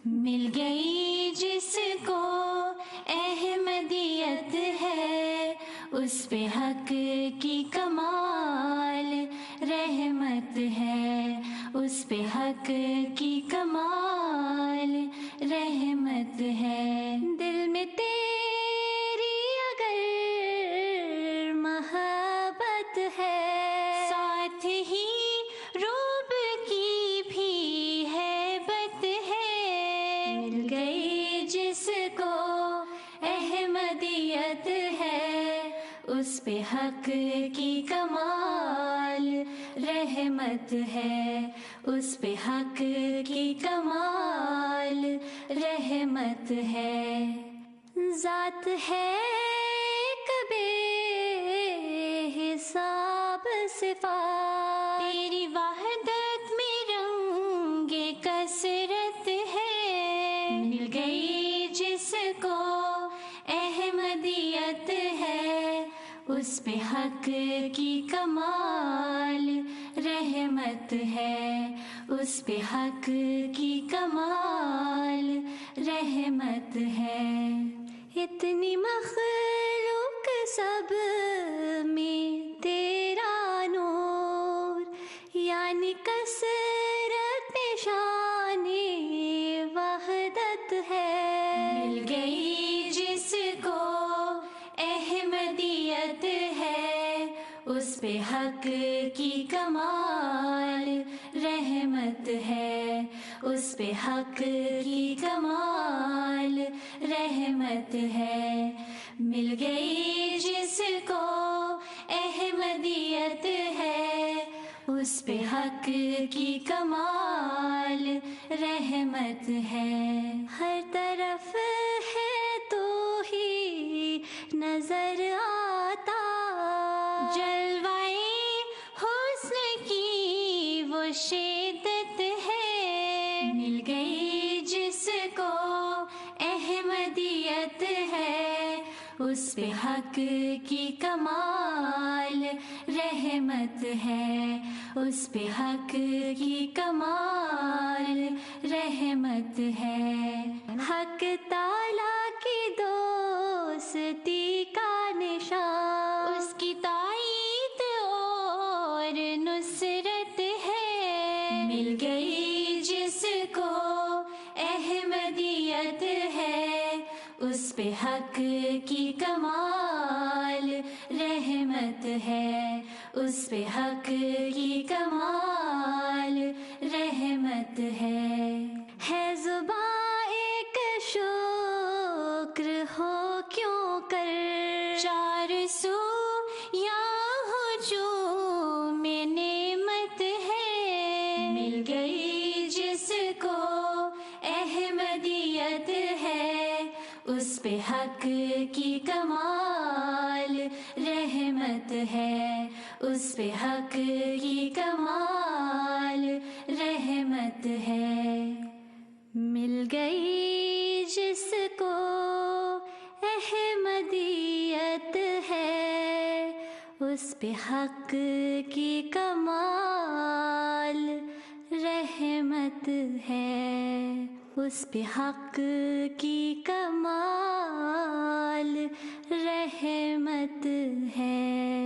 مل گئی جس کو احمدیت ہے، اس پہ حق کی کمال رحمت ہے، اس پہ حق کی کمال رحمت ہے۔ دل میں تیری اگر محبت ہے، ساتھ ہی روب کی بھی ہیبت ہے۔ مل گئی جس کو احمدیت ہے، اس پہ حق کی کمال رحمت ہے، اس پہ حق کی کمال رحمت ہے۔ ذات ہے کبھی حساب صفات، تیری وحدت میں رنگ کثرت ہے۔ مل گئی جس کو احمدیت ہے، اس پہ حق کی کمال رحمت ہے، اس پہ حق کی کمال رحمت ہے۔ اتنی مخلوق سب میں تیرا نور، یعنی کثرت شان وحدت ہے۔ مل گئی جس کو احمدیت ہے، اس پہ حق کی کمال رحمت ہے، اس پہ حق کی کمال رحمت ہے۔ مل گئی جس کو احمدیت ہے، اس پہ حق کی کمال رحمت ہے۔ ہر طرف ہے تو ہی نظر آتا، جلوائے حسن کی وہ شدت ہے۔ مل گئی جس کو احمدیت ہے، اس پہ حق کی کمال رحمت ہے، اس پہ حق کی کمال رحمت ہے۔ حق تعالیٰ کی دوستی کا نشان، اس کی تائید اور نصرت ہے۔ مل گئی جس کو احمدیت ہے، اس پہ حق کی کمال رحمت ہے، اس پہ حق کی کمال رحمت ہے۔ زباں ایک شکر ہو کیوں کر، چار سو یا ہجوم میں نعمت ہے۔ مل گئی جس کو احمدیت ہے، اس پہ حق کی کمال رحمت ہے، اس پہ حق کی کمال رحمت ہے۔ مل گئی جس کو احمدیت ہے، اس پہ حق کی کمال رحمت ہے، اس پہ حق کی کمال رحمت ہے۔